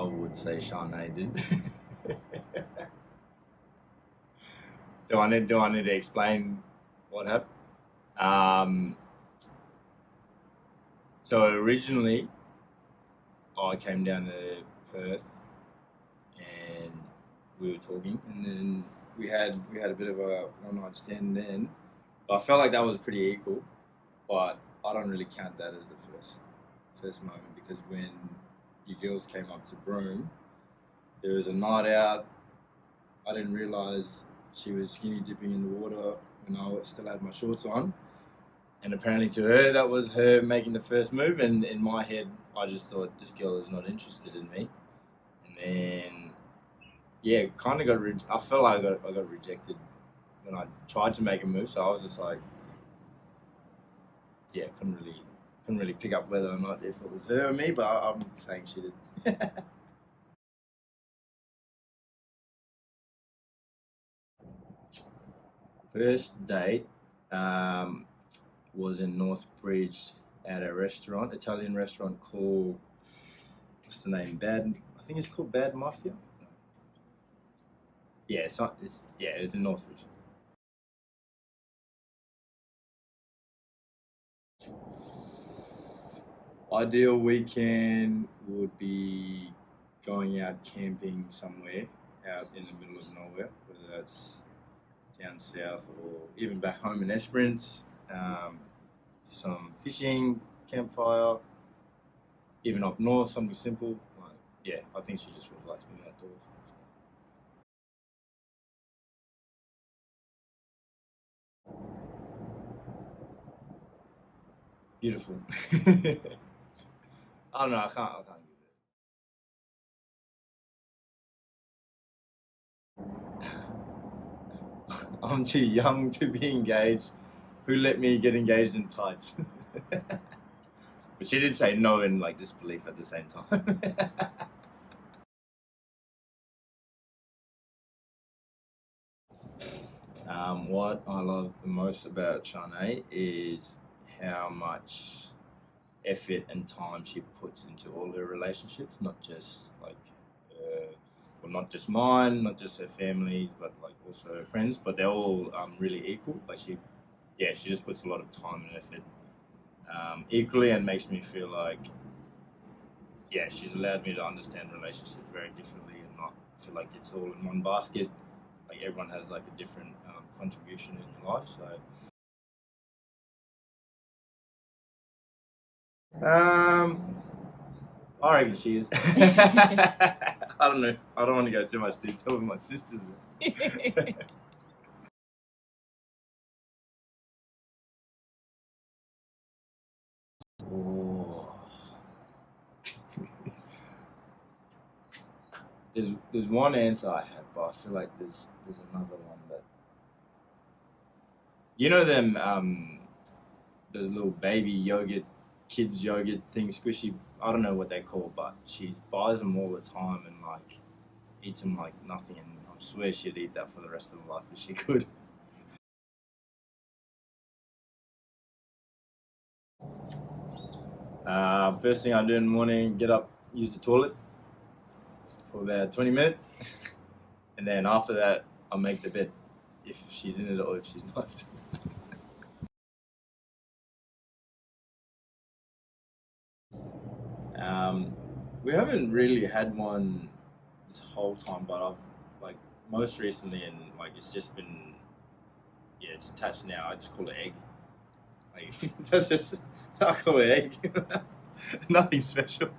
would say Shar Hens did. Do I need to explain what happened? So originally, I came down to Perth, and we were talking, and then we had a bit of a one night stand then. But I felt like that was pretty equal, but I don't really count that as the first moment, because when your girls came up to Broome, there was a night out. I didn't realise she was skinny dipping in the water when I still had my shorts on. And apparently to her, that was her making the first move. And in my head, I just thought, this girl is not interested in me. And then, yeah, kind of I felt like I got rejected when I tried to make a move. So I was just like, yeah, couldn't really pick up whether or not if it was her or me, but I'm saying she did. First date was in Northbridge at a restaurant, Italian restaurant called, what's the name? I think it's called Bad Mafia. No. Yeah, it's not. It's in Northbridge. Ideal weekend would be going out camping somewhere out in the middle of nowhere, whether that's down south or even back home in Esperance. Some fishing, campfire, even up north, something simple. Like, yeah, I think she just really likes being outdoors. Beautiful. I don't know. I can't give it. I'm too young to be engaged. Who let me get engaged in tights? But she did say no in like disbelief at the same time. What I love the most about Shanae is how much effort and time she puts into all her relationships, not just like, not just mine, not just her families, but like also her friends. But they're all really equal. Like she just puts a lot of time and effort equally, and makes me feel like, yeah, she's allowed me to understand relationships very differently and not feel like it's all in one basket. Like everyone has like a different contribution in your life. So I reckon she is. I don't know. I don't want to go too much detail with my sisters. Oh. There's one answer I have, but I feel like there's another one that, you know, them those little baby yogurt, kids yogurt things, squishy. I don't know what they're called, but she buys them all the time and like eats them like nothing. And I swear she'd eat that for the rest of her life if she could. First thing I do in the morning, get up, use the toilet for about 20 minutes, and then after that, I'll make the bed if she's in it or if she's not. We haven't really had one this whole time, but I've like most recently, and like it's just been, yeah, it's attached now. I just call it egg. Like that's just, I call it egg. Nothing special.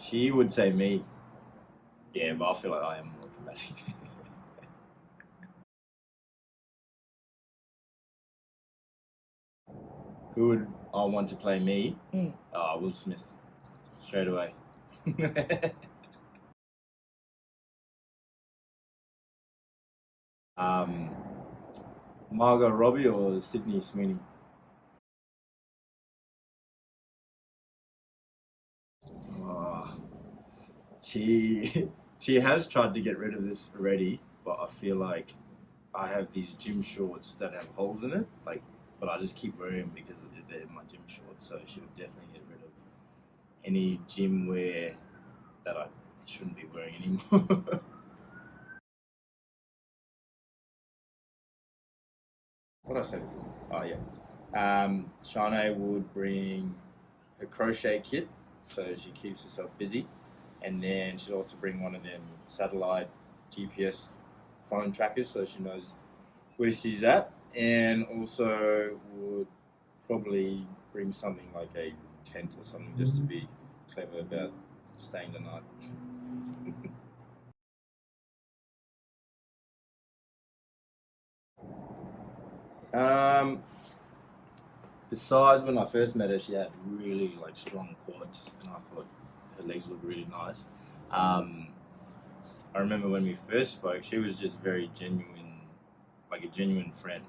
She would say me. Yeah, but I feel like I am more dramatic. Who would I want to play me? Will Smith. Straight away. um, Margot Robbie or Sydney Sweeney? Oh, she she has tried to get rid of this already, but I feel like I have these gym shorts that have holes in it. Like but I just keep wearing them because they're my gym shorts. So she'll definitely get rid of any gym wear that I shouldn't be wearing anymore. What did I say before? Oh yeah. Shanae would bring her crochet kit, so she keeps herself busy, and then she'd also bring one of them satellite GPS phone trackers, so she knows where she's at, and also would probably bring something like a tent or something just to be clever about staying the night. Um, Besides, when I first met her, she had really like strong quads, and I thought her legs looked really nice. Um, I remember when we first spoke, she was just very genuine, like a genuine friend,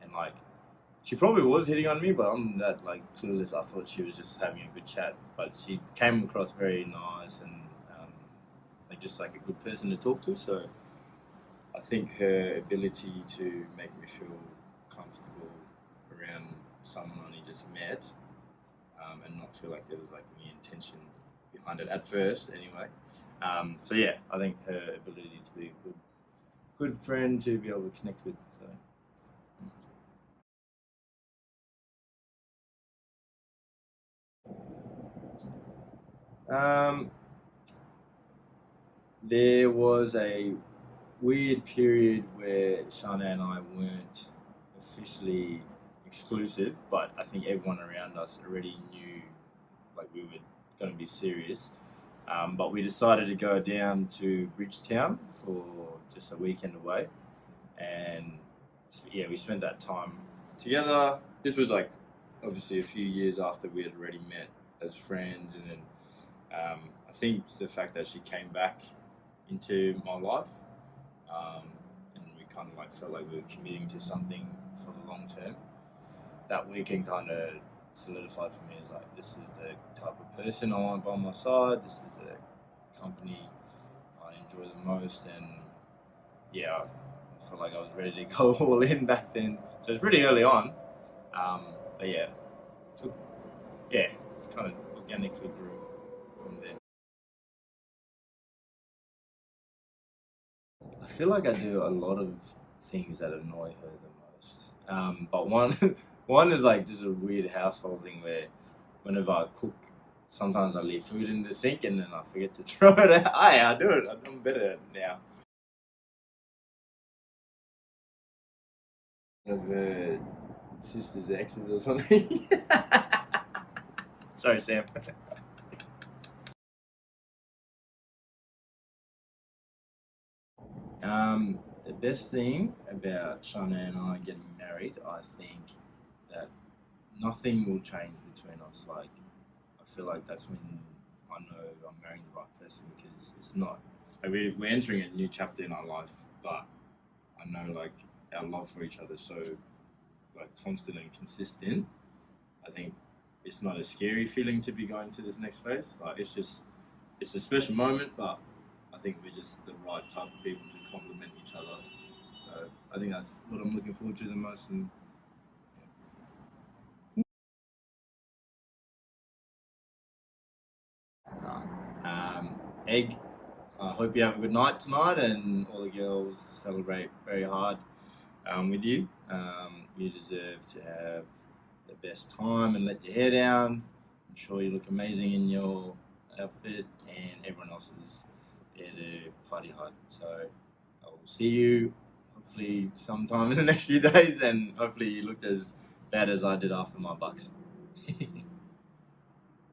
and like she probably was hitting on me, but I'm that like clueless. I thought she was just having a good chat, but she came across very nice and like just like a good person to talk to. So I think her ability to make me feel comfortable around someone I only just met, and not feel like there was like any intention behind it at first, anyway. So yeah, I think her ability to be a good friend to be able to connect with. So. Um, there was a weird period where Shana and I weren't officially exclusive, but I think everyone around us already knew like we were going to be serious. But we decided to go down to Bridgetown for just a weekend away, and yeah, we spent that time together. This was like obviously a few years after we had already met as friends, and then I think the fact that she came back into my life, um, and we kind of like felt like we were committing to something for the long term. That weekend kind of solidified for me as like this is the type of person I want by my side. This is the company I enjoy the most, and yeah, I felt like I was ready to go all in back then. So it's pretty early on, um, but yeah, took, yeah, kind of organically grew from there. I feel like I do a lot of things that annoy her the most. But one, one is like just a weird household thing where whenever I cook, sometimes I leave food in the sink and then I forget to throw it out. I do it. I'm better now. Of sister's exes or something. Sorry, Sam. The best thing about Shana and I getting married, I think that nothing will change between us. Like, I feel like that's when I know I'm marrying the right person because it's not. Like we're entering a new chapter in our life, but I know like our love for each other is so like constant and consistent. I think it's not a scary feeling to be going to this next phase. Like it's a special moment, but I think we're just the right type of people to complement each other. So I think that's what I'm looking forward to the most. And Egg, I hope you have a good night tonight, and all the girls celebrate very hard with you. You deserve to have the best time and let your hair down. I'm sure you look amazing in your outfit, and everyone else is there to party hard. So I'll see you hopefully sometime in the next few days, and hopefully you looked as bad as I did after my bucks.